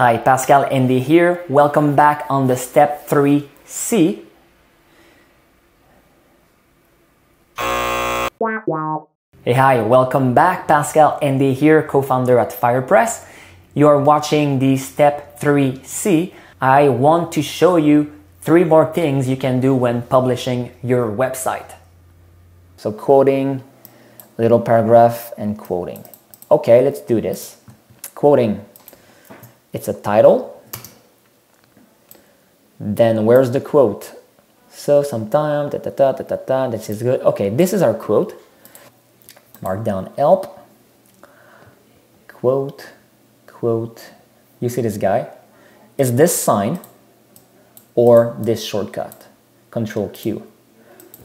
Hi, Pascal Andy here. Welcome back on the step 3C. Hey, hi, welcome back. Pascal Andy here, co-founder at Firepress. You are watching the step 3C. I want to show you 3 more things you can do when publishing your website. So quoting, little paragraph, and quoting. Okay, let's do this. Quoting. It's a title. Then where's the quote? So sometime, this is good. Okay, this is our quote. Markdown help. Quote, quote. You see this guy? Is this sign or this shortcut? Control Q.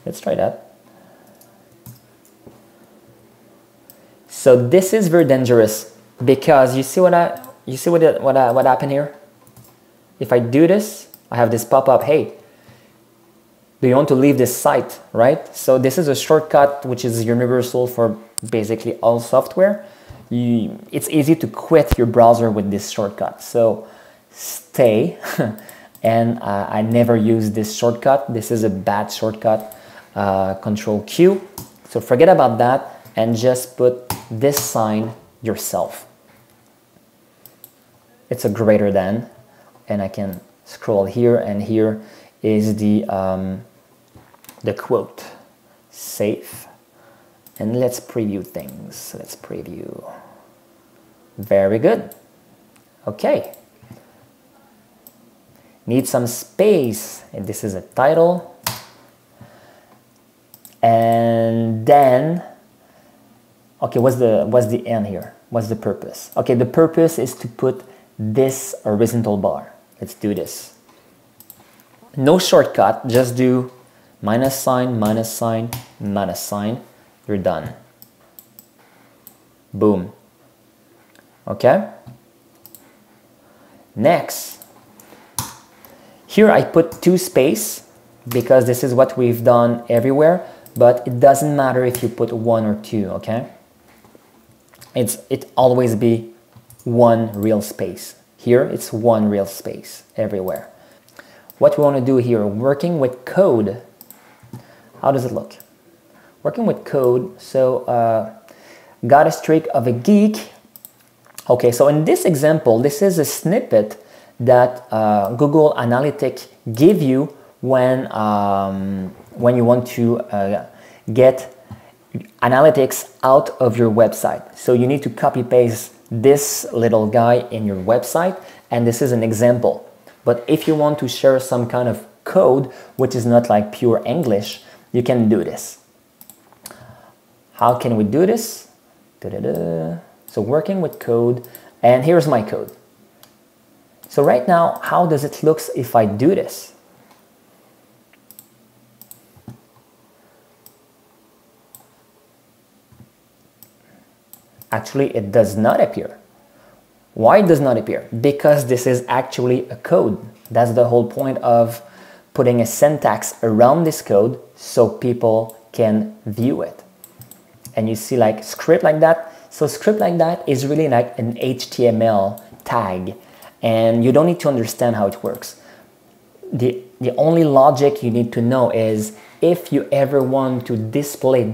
Let's try that. So this is very dangerous because you see what happened here? If I do this, I have this pop-up, hey, do you want to leave this site, right? So this is a shortcut which is universal for basically all software. It's easy to quit your browser with this shortcut. So stay, and I never use this shortcut. This is a bad shortcut, Control Q. So forget about that and just put this sign yourself. It's a greater than, and I can scroll here, and here is the quote. Save, and let's preview things. Let's preview. Very good. Okay. Need some space, and this is a title. And then, okay, what's the end here? What's the purpose? Okay, the purpose is to put this horizontal bar. Let's do this. No shortcut, just do minus sign, minus sign, minus sign. You're done. Boom. Okay? Next. Here I put 2 space because this is what we've done everywhere, but it doesn't matter if you put 1 or 2, okay? It always be 1 real space. Here it's 1 real space everywhere. What we want to do here, working with code. How does it look? Working with code, so got a streak of a geek. Okay, so in this example, this is a snippet that Google Analytics give you when you want to get analytics out of your website. So you need to copy paste this little guy in your website, and this is an example. But if you want to share some kind of code which is not like pure English, you can do this. How can we do this? So working with code, and here's my code. So right now, how does it look if I do this? Actually, it does not appear. Why it does not appear? Because this is actually a code. That's the whole point of putting a syntax around this code so people can view it. And you see like script like that. So script like that is really like an HTML tag, and you don't need to understand how it works. The only logic you need to know is if you ever want to display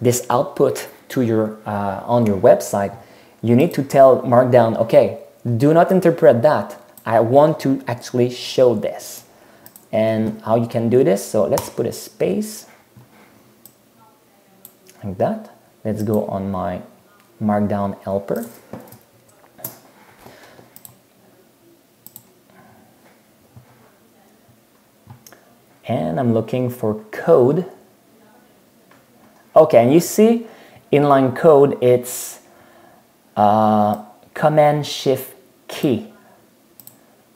this output to your on your website, you need to tell Markdown, okay, do not interpret that. I want to actually show this. And how you can do this? So let's put a space like that. Let's go on my Markdown helper. And I'm looking for code. Okay, and you see inline code, it's Command Shift key.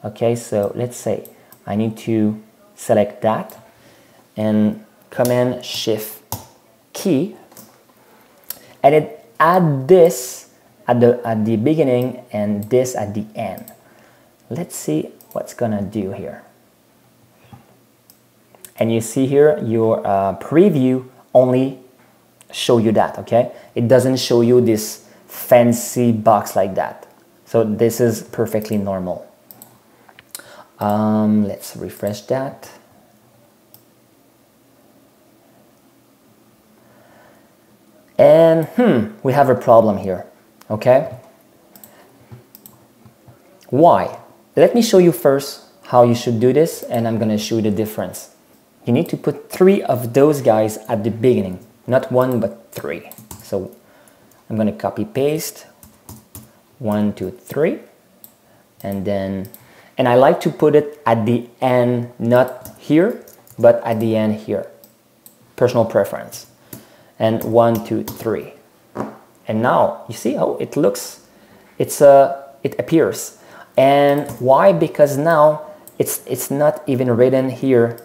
Okay, so let's say I need to select that and Command Shift key, and it add this at the beginning and this at the end. Let's see what's gonna do here. And you see here your preview only show you that, okay? It doesn't show you this fancy box like that. So this is perfectly normal. Let's refresh that. And we have a problem here, okay? Why? Let me show you first how you should do this, and I'm gonna show you the difference. You need to put 3 of those guys at the beginning, not 1 but 3. So I'm gonna copy paste 1, 2, 3, and I like to put it at the end, not here, but at the end here. Personal preference. And 1, 2, 3. And now you see how it looks. It appears. And why? Because now it's not even written here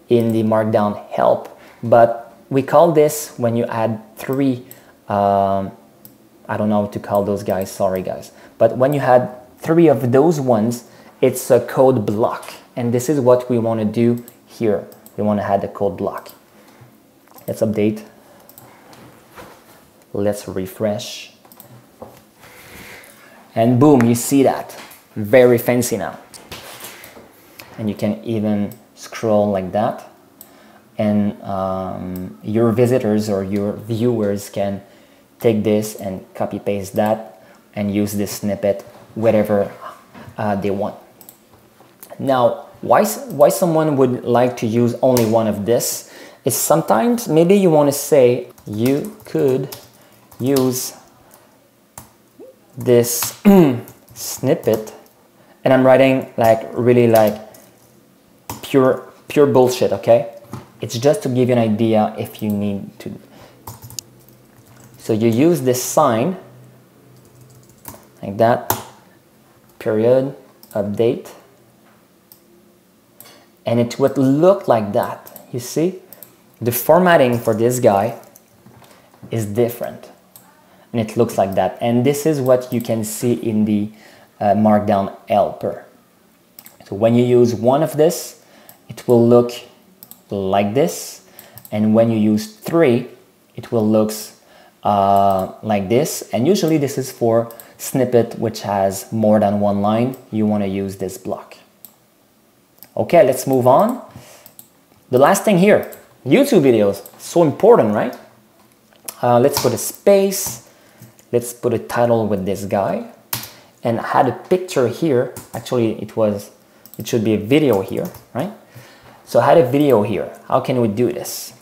in the markdown help, but we call this when you add 3. I don't know how to call those guys. Sorry guys. But when you had 3 of those ones, it's a code block. And this is what we want to do here. We want to add a code block. Let's update. Let's refresh. And boom, you see that. Very fancy now. And you can even scroll like that. And your visitors or your viewers can take this and copy paste that and use this snippet wherever they want. Now, why someone would like to use only one of this is sometimes maybe you want to say you could use this snippet, and I'm writing like really like pure bullshit, okay? It's just to give you an idea if you need to. So you use this sign like that, period, update, and it would look like that. You see? The formatting for this guy is different, and it looks like that. And this is what you can see in the markdown helper. So when you use one of this, it will look like this, and when you use 3, it will look like this. And usually this is for snippet which has more than 1 line. You want to use this block. Okay, let's move on. The last thing here, YouTube videos, so important, right? Let's put a space. Let's put a title with this guy, and add a picture here. Actually, it should be a video here, right? So add a video here. How can we do this?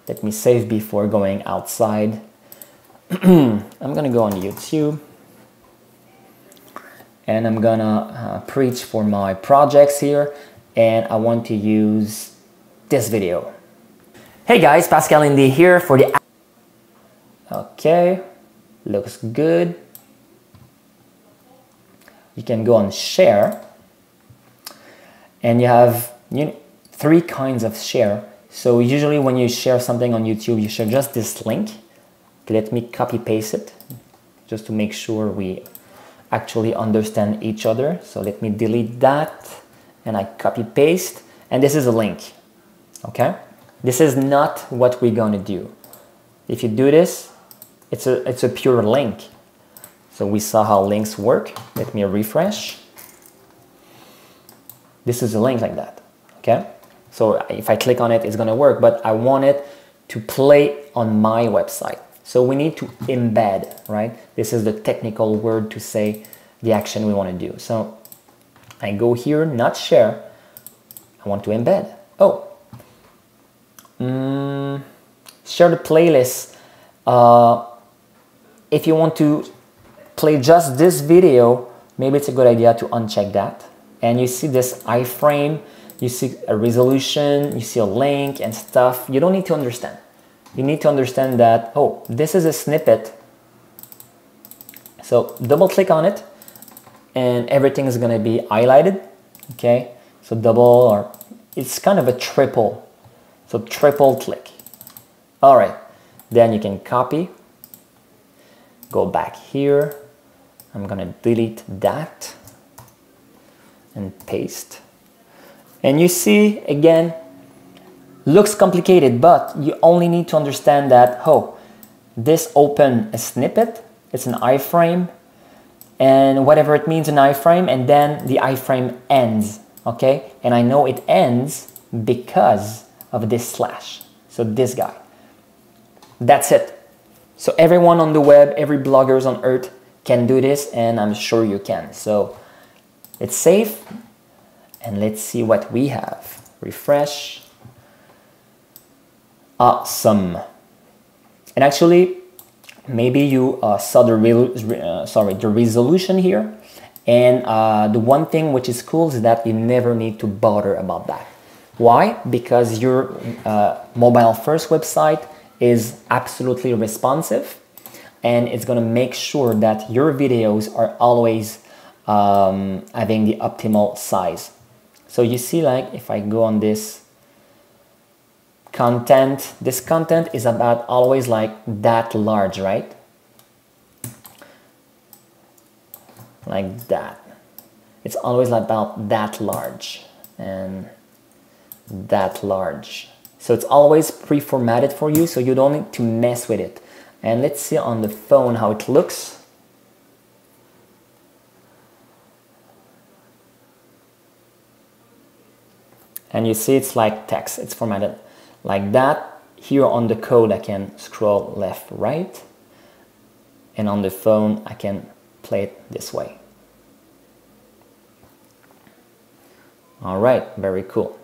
Let me save before going outside. I'm gonna go on YouTube, and I'm gonna preach for my projects here, and I want to use this video. Hey guys, Pascal Indy here for the... Okay, looks good. You can go on share, and you have 3 kinds of share. So usually when you share something on YouTube, you share just this link. Let me copy paste it just to make sure we actually understand each other. So let me delete that, and I copy paste, and this is a link. Okay, this is not what we're gonna do. If you do this, it's a pure link. So we saw how links work. Let me refresh. This is a link like that. Okay, so if I click on it, it's gonna work, but I want it to play on my website. So we need to embed, right? This is the technical word to say the action we want to do. So I go here, not share. I want to embed. Oh, share the playlist. If you want to play just this video, maybe it's a good idea to uncheck that. And you see this iframe, you see a resolution, you see a link and stuff. You don't need to understand. You need to understand that, oh, this is a snippet. So double click on it, and everything is going to be highlighted. Okay, so double, or it's kind of a triple. So triple click. All right, then you can copy, go back here. I'm going to delete that and paste. And you see, again, looks complicated, but you only need to understand that, oh, this open a snippet, It's an iframe, and whatever it means, an iframe, and then the iframe ends, okay? And I know it ends because of this slash. So this guy. That's it. So everyone on the web, every bloggers on earth can do this, and I'm sure you can. So it's safe, and let's see what we have. Refresh. Awesome. And actually, maybe you saw the resolution here, and the one thing which is cool is that you never need to bother about that. Why? Because your mobile first website is absolutely responsive, and it's going to make sure that your videos are always having the optimal size. So you see, like if I go on this content, this content is about always like that large, right? Like that. It's always about that large and that large. So it's always pre-formatted for you, so you don't need to mess with it. And let's see on the phone how it looks. And you see it's like text, it's formatted like that. Here on the code I can scroll left, right. And on the phone I can play it this way. All right, very cool.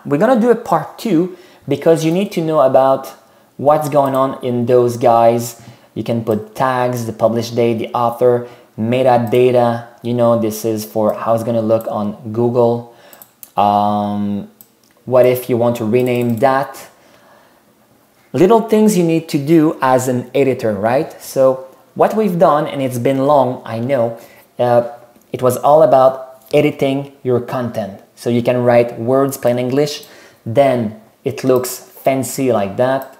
We're gonna do a part 2 because you need to know about what's going on in those guys. You can put tags, the publish date, the author, metadata. You know, this is for how it's gonna look on Google. What if you want to rename that? Little things you need to do as an editor, right? So what we've done, and it's been long, I know, it was all about editing your content. So you can write words plain English, then it looks fancy like that.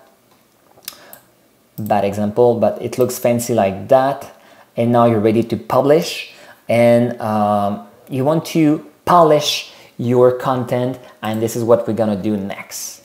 Bad example, but it looks fancy like that. And now you're ready to publish, and you want to polish your content, and this is what we're gonna do next.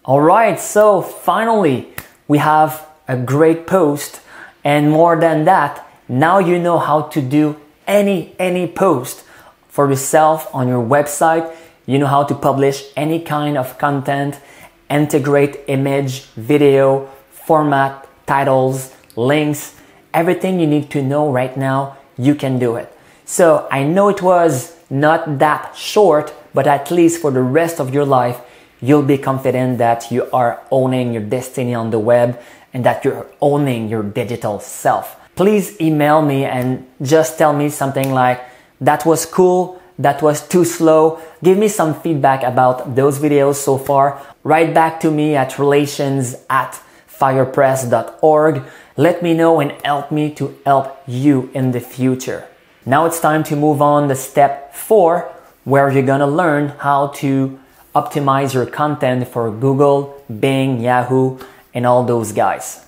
All right, so finally we have a great post, and more than that, now you know how to do any post for yourself on your website. You know how to publish any kind of content, integrate image, video, format, titles, links, everything you need to know right now, you can do it. So I know it was not that short, but at least for the rest of your life, you'll be confident that you are owning your destiny on the web and that you're owning your digital self. Please email me and just tell me something like, that was cool, that was too slow. Give me some feedback about those videos so far. Write back to me at relations@firepress.org. Let me know and help me to help you in the future. Now it's time to move on to step 4, where you're gonna learn how to optimize your content for Google, Bing, Yahoo, and all those guys.